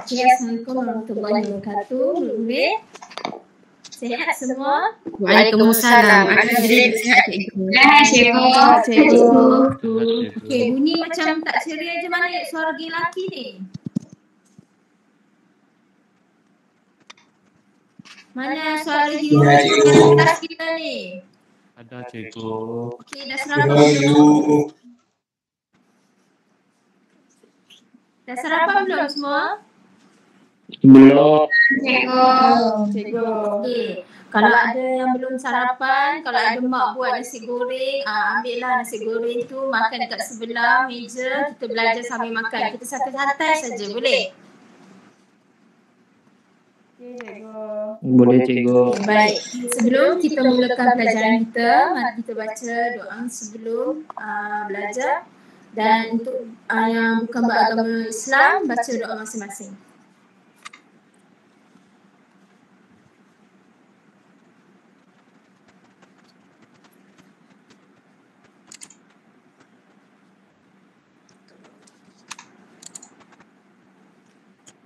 Okay, Assalamualaikum warahmatullahi wabarakatuh. Boleh? Sehat semua? Waalaikumsalam. Alhamdulillah sihat cikgu. Cikgu. Okey, bunyi macam tak ceria je, mana suara lelaki ni? Mana suara hero kelas kita ni? Ada cikgu. Okey, dah sarapan belum? Dah sarapan belum semua? Belum. Cikgu. Okey. Kalau ada yang belum sarapan, kalau ada mak buat nasi goreng, ambillah nasi goreng tu, makan dekat sebelah meja, kita belajar sambil makan. Kita santai-santai saja, boleh? Okey, cikgu. Boleh cikgu. Baik, sebelum kita mulakan pelajaran kita, mari kita baca doa sebelum belajar. Dan untuk yang bukan beragama Islam, baca doa masing-masing.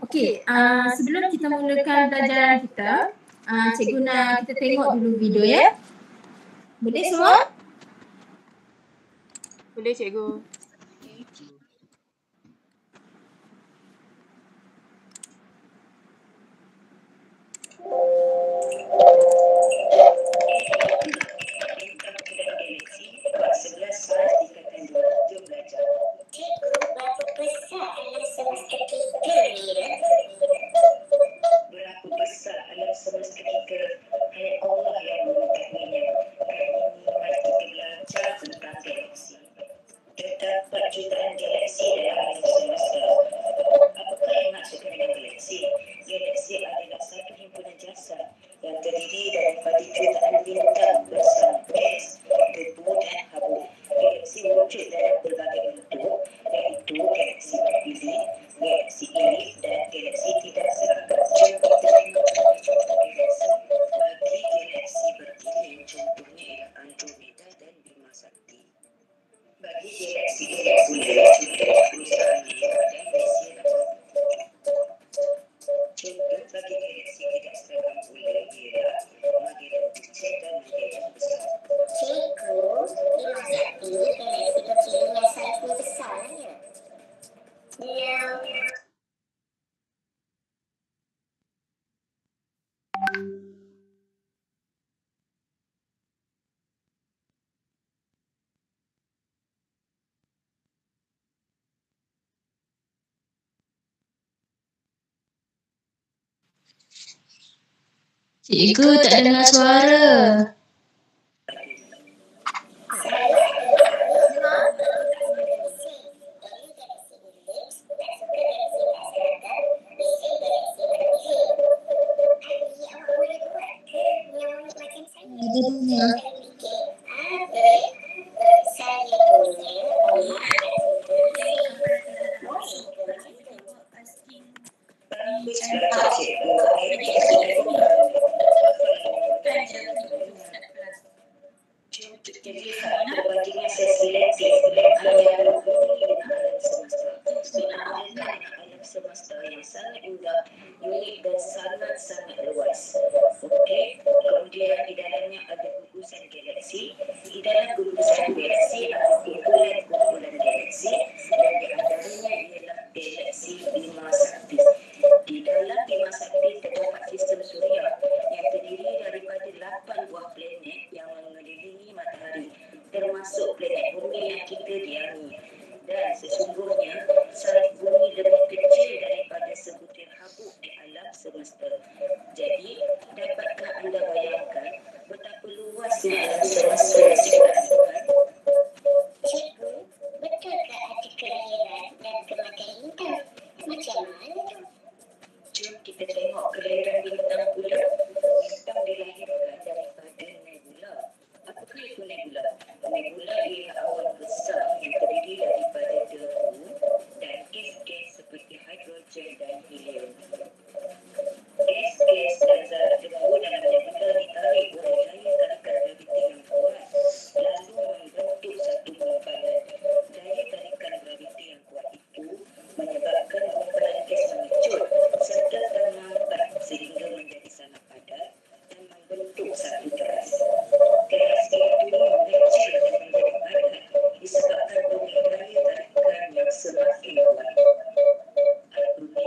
Okey, sebelum kita mulakan pelajaran kita, cikgu nak kita tengok dulu video ya. Boleh semua? Boleh cikgu. Cikgu tak dengar suara.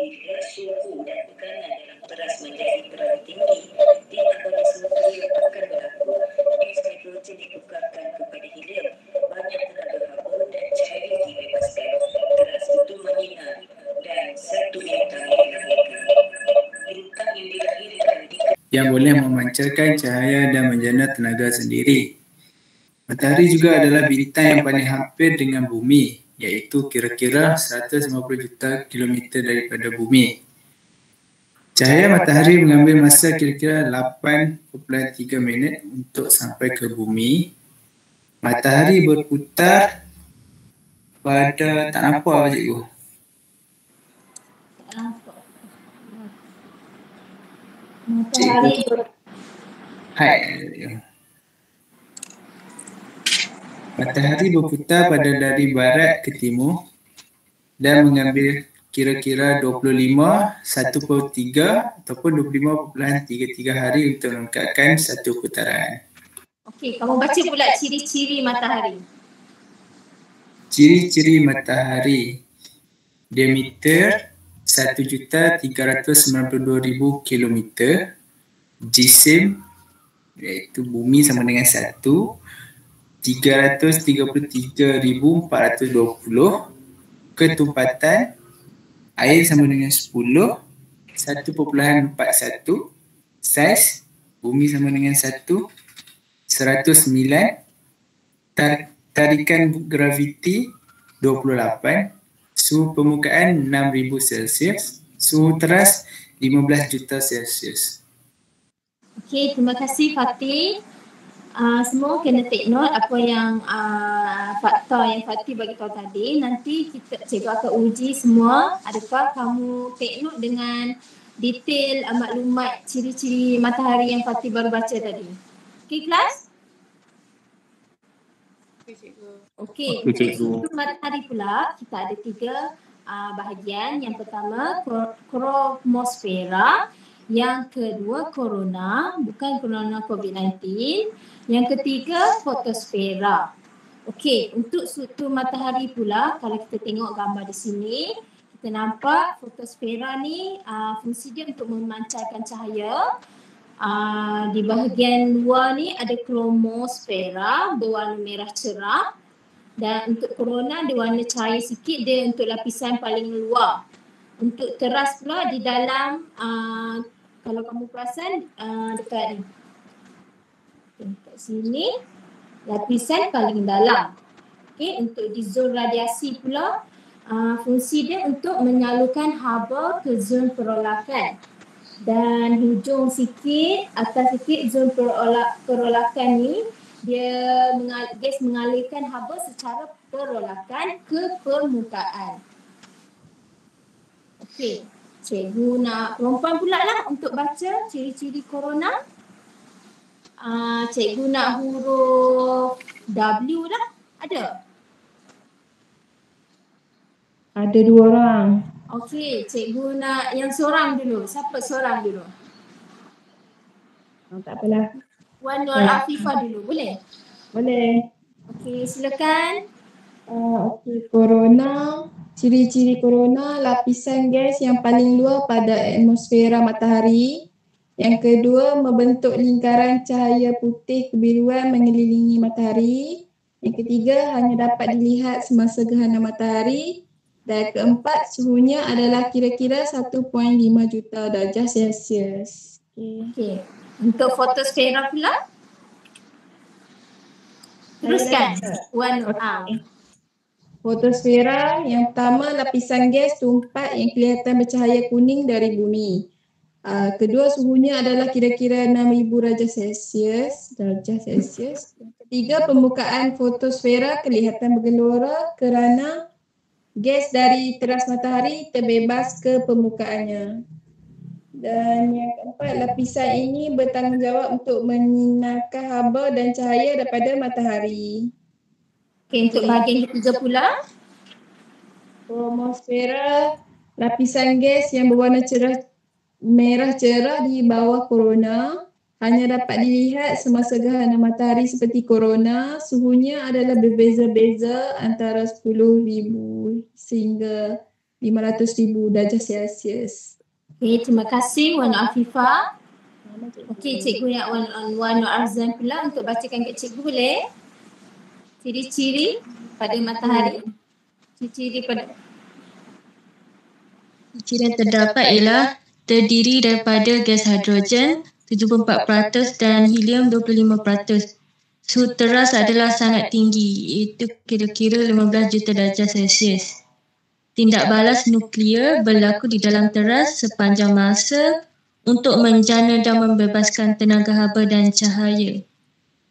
apabila suhu dan tekanan dalam beras menjadi terlalu tinggi, tidak bagi semua helium akan berlaku. Gas hidrogen ditukarkan kepada helium. Banyak tenaga haba dan cahaya dibebaskan. Beras itu menyinar dan satu bintang dilahirkan. Bintang yang dilahirkan yang boleh memancarkan cahaya dan menjana tenaga sendiri. Matahari juga adalah bintang yang paling hampir dengan bumi, iaitu kira-kira 150 juta kilometer daripada bumi. Cahaya matahari mengambil masa kira-kira 8.3 minit untuk sampai ke bumi. Matahari berputar pada, tak nampak apa cikgu? Matahari Hai. Matahari berputar pada dari barat ke timur dan mengambil kira-kira 25, 1/3 ataupun 25.33 hari untuk melengkapkan satu putaran. Okey, kamu baca pula ciri-ciri matahari. Ciri-ciri matahari. Diameter 1.392.000 kilometer. Jisim iaitu bumi sama dengan 1. 333.420. Ketumpatan air sama dengan 10. 1.41. Saiz bumi sama dengan 1. 109. Tarikan graviti 28. Suhu permukaan 6,000 Celsius. Suhu teras 15 juta Celsius. Okey, terima kasih Fatih. Semua kena take note apa yang fakta yang Fatih bagi tahu tadi. Nanti cikgu akan uji semua. Adakah kamu take note dengan detail maklumat ciri-ciri matahari yang Fatih baru baca tadi? Okey kelas? Okey, untuk sudut matahari pula kita ada 3 bahagian. Yang pertama kromosfera, yang kedua korona, bukan korona COVID-19. Yang ketiga fotosfera. Okey, untuk sudut matahari pula kalau kita tengok gambar di sini, kita nampak fotosfera ni fungsi dia untuk memancarkan cahaya. Di bahagian luar ni ada kromosfera berwarna merah cerah. Dan untuk korona dia warna cahaya sikit, dia untuk lapisan paling luar. Untuk teras pula di dalam, kalau kamu perasan dekat ni. Dekat sini, lapisan paling dalam. Okay, untuk di zon radiasi pula, fungsi dia untuk menyalurkan haba ke zon perolakan. Dan hujung sikit, atas sikit zon perolakan ni, gas mengalirkan haba secara perolakan ke permukaan. Okey, cikgu nak perempuan pula lah untuk baca ciri-ciri korona. Cikgu nak huruf W lah. Ada? Ada 2 orang. Okey, cikgu nak yang seorang dulu. Siapa seorang dulu? Tak apalah. Wan Nur Afifah dulu, boleh? Boleh. Okey, silakan. Okey, korona. Ciri-ciri korona, lapisan gas yang paling luar pada atmosfera matahari. Yang kedua, membentuk lingkaran cahaya putih kebiruan mengelilingi matahari. Yang ketiga, hanya dapat dilihat semasa gerhana matahari. Dan keempat, suhunya adalah kira-kira 1.5 juta darjah Celsius. Okey. Untuk fotosfera pula? Teruskan. Wan Nur. Fotosfera yang pertama, lapisan gas tumpat yang kelihatan bercahaya kuning dari bumi. Kedua, suhunya adalah kira-kira 6,000 darjah Celsius. Ketiga, permukaan fotosfera kelihatan bergelora kerana gas dari teras matahari terbebas ke permukaannya. Dan yang keempat, lapisan ini bertanggungjawab untuk menyinarkan haba dan cahaya daripada matahari. Okey, untuk bahagian ketiga pula? Kromosfera, lapisan gas yang berwarna merah cerah di bawah korona, hanya dapat dilihat semasa gerhana matahari seperti korona. Suhunya adalah berbeza-beza antara 10,000 sehingga 500,000 darjah Celsius. Okey, terima kasih Wan Afifah. Okey, Cikgu yang Wan Arzan pula untuk bacakan kat Cikgu boleh? Ciri-ciri pada matahari. Ciri-ciri pada Ciri yang terdapat ialah terdiri daripada gas hidrogen 74% dan helium 25%. Suhu teras adalah sangat tinggi, iaitu kira-kira 15 juta darjah Celsius. Tindak balas nuklear berlaku di dalam teras sepanjang masa untuk menjana dan membebaskan tenaga haba dan cahaya.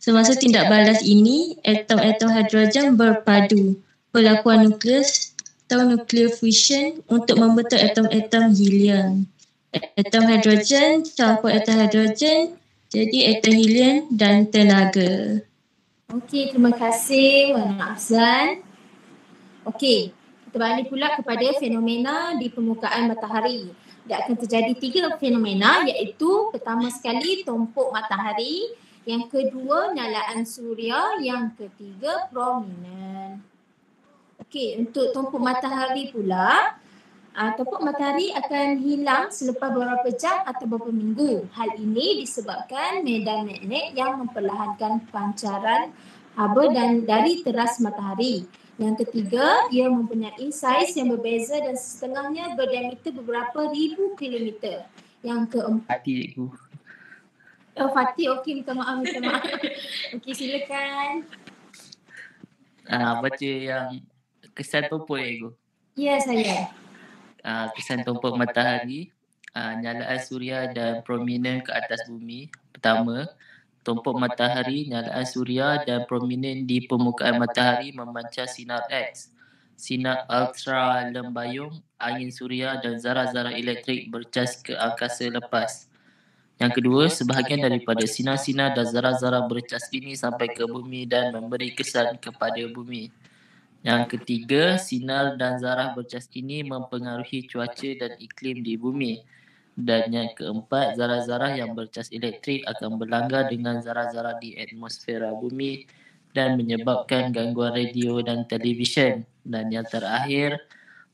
Semasa tindak balas ini, atom-atom hidrogen berpadu, perlakuan nukleus atau nuclear fusion untuk membentuk atom-atom helium. Atom hidrogen campur atom hidrogen jadi atom helium dan tenaga. Okey, terima kasih Wan Afzan. Okey, kita balik pula kepada fenomena di permukaan matahari. Dia akan terjadi 3 fenomena, iaitu pertama sekali tumpuk matahari, yang kedua nyalaan suria, yang ketiga prominent. Okey, untuk tumpuk matahari pula, tumpuk matahari akan hilang selepas beberapa jam atau beberapa minggu. Hal ini disebabkan medan magnet yang memperlahankan pancaran haba dan dari teras matahari. Yang ketiga, ia mempunyai saiz yang berbeza dan setengahnya berdiameter beberapa ribu kilometer. Yang keempat, Hati cikgu. Fatih, okey, minta maaf. Okey, silakan. Baca yang kesan tumpuk cikgu. Ya, saya. Kesan tumpuk matahari, nyalaan suria dan prominent ke atas bumi. Pertama, tumpuk matahari, nyalaan suria dan prominent di permukaan matahari memancar sinar X, sinar ultra lembayung, angin suria dan zarah-zarah elektrik bercas ke angkasa lepas. Yang kedua, sebahagian daripada sinar-sinar dan zarah-zarah bercas ini sampai ke bumi dan memberi kesan kepada bumi. Yang ketiga, sinar dan zarah bercas ini mempengaruhi cuaca dan iklim di bumi. Dan yang keempat, zarah-zarah yang bercas elektrik akan berlanggar dengan zarah-zarah di atmosfera bumi dan menyebabkan gangguan radio dan televisyen. Dan yang terakhir,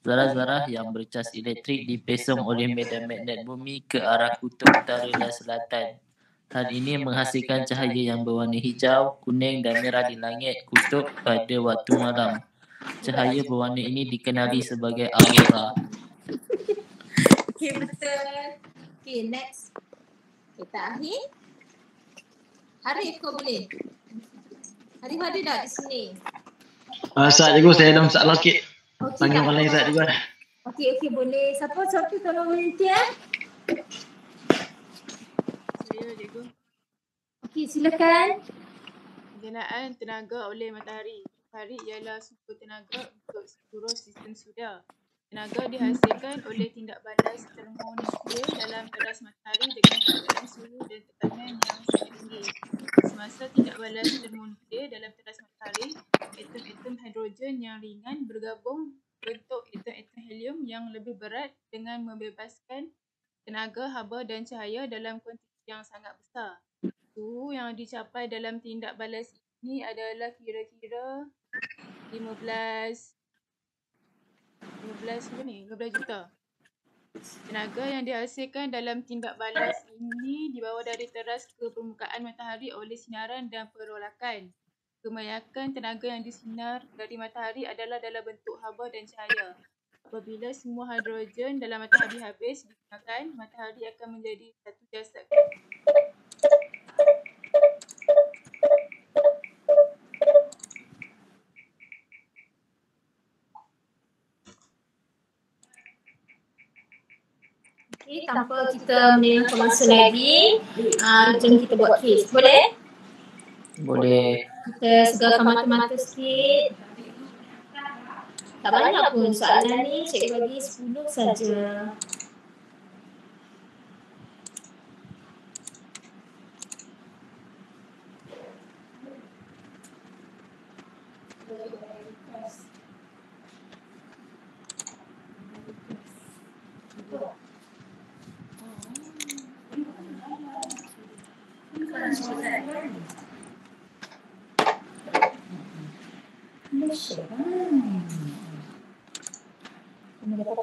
zarah-zarah yang bercas elektrik dipesong oleh medan magnet bumi ke arah kutub utara dan selatan. Hal ini menghasilkan cahaya yang berwarna hijau, kuning dan merah di langit kutub pada waktu malam. Cahaya berwarna ini dikenali sebagai aurora. Okey, betul. Okey, next. Kita Arif. Arif, kau boleh? Arif ada tak di sini? Ustaz cikgu, saya ada masalah sikit. Okey, Panggil tak orang lain apa. Ustaz cikgu. Okey, boleh. Siapa tolong volunteer? Saya cikgu. Okey, silakan. Penggunaan tenaga oleh matahari. Matahari ialah sumber tenaga untuk seluruh sistem suria. Tenaga dihasilkan oleh tindak balas termonuklear dalam teras matahari dengan keadaan suhu dan tekanan yang sangat tinggi. Semasa tindak balas termonuklear dalam teras matahari, atom-atom hidrogen yang ringan bergabung bentuk atom-atom helium yang lebih berat dengan membebaskan tenaga haba dan cahaya dalam kuantiti yang sangat besar. Suhu yang dicapai dalam tindak balas ini adalah kira-kira 15 juta. Tenaga yang dihasilkan dalam tindak balas ini dibawa dari teras ke permukaan matahari oleh sinaran dan perolakan. Kebanyakan tenaga yang disinar dari matahari adalah dalam bentuk haba dan cahaya. Apabila semua hidrogen dalam matahari habis digunakan, matahari akan menjadi satu jasad. Okey, tanpa kita meninggalkan masa lagi, jom kita buat quiz. Boleh? Boleh. Kita segarkan mata-mata sikit. Tak banyak pun soalan ni, cikgu bagi 10 saja.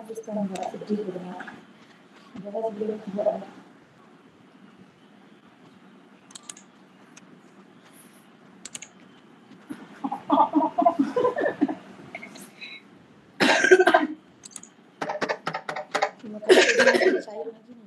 teruskan buat sedih dengar. Jangan sebelum buat. Terima kasih saya lagi ni.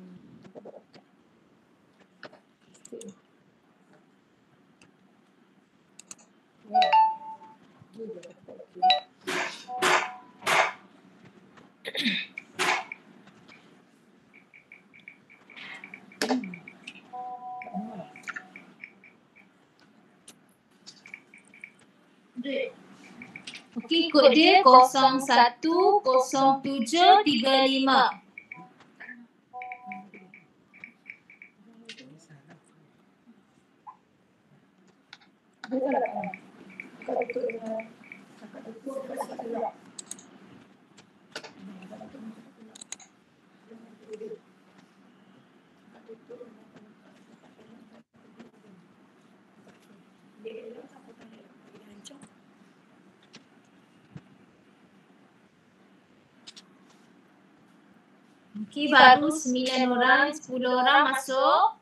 Okey, kod dia 010735. Okey, baru 9 orang, 10 orang masuk.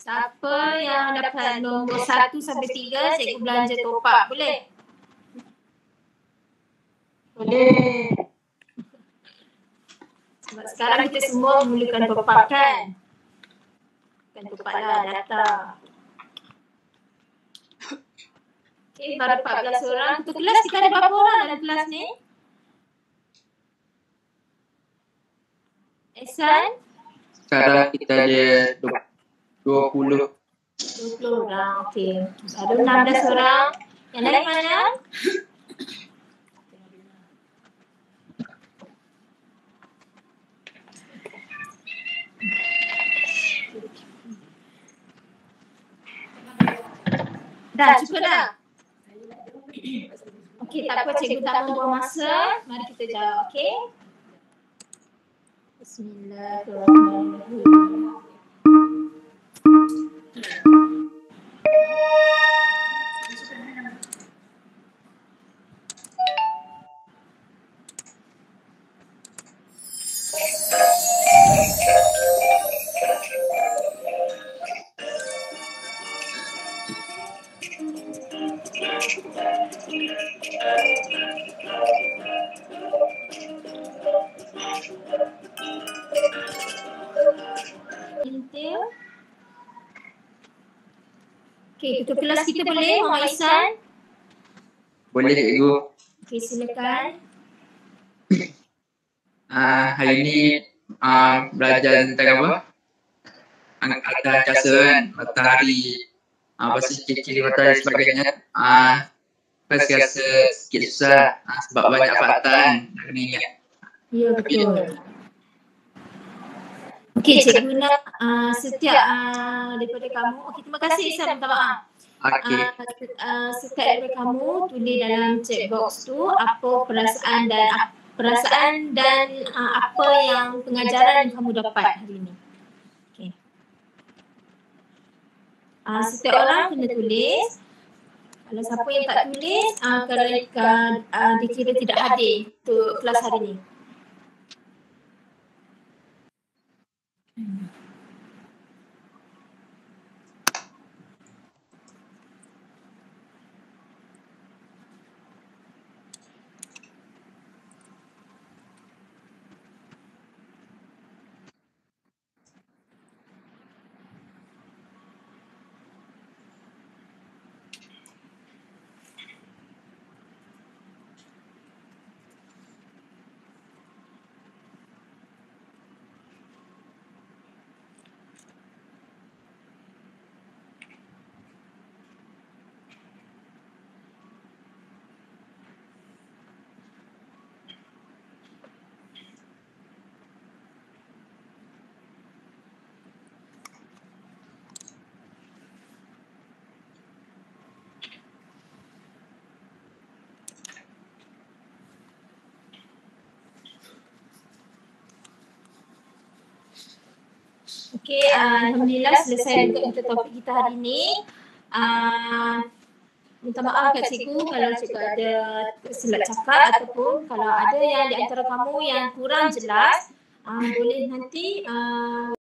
Siapa yang dapat nombor 1 sampai 3, cikgu belanja top up. Boleh? Boleh. Sebab sekarang kita semua memerlukan top up kan? Bukan top up lah, data. Okey, baru 14 orang. Untuk kelas kita ada berapa orang dalam kelas ni? Ehsan? Sekarang kita ada 20 orang, okey. Baru 16 orang. Yang lain mana? Dah, cukup dah? Okey, tak apa, cikgu tak membuang masa. Mari kita jawab, okey? Bismillahirrahmanirrahim. Okey, tutup kelas kita boleh, Muhammad Ihsan? Boleh cikgu. Okey, silakan. Hari ni belajar tentang apa? Angkatan angkasa kan, matahari, pasal ciri-ciri matahari sebagainya. First rasa sikit susah sebab banyak fakta kan, nak kena ingat. Ya, betul. Okey, cikgu nak setiap daripada kamu. Okey, terima kasih Ihsan, minta maaf. Okey. Setiap daripada kamu tulis dalam chat box tu apa perasaan dan apa yang pengajaran yang kamu dapat hari ini. Okey. Setiap orang kena tulis. Kalau siapa yang tak tulis, dikira tidak hadir untuk kelas hari ini. Okey, alhamdulillah selesai untuk topik kita hari ini. minta maaf kat cikgu kalau cikgu ada silap cakap ataupun kalau ada yang di antara kamu yang kurang jelas, boleh nanti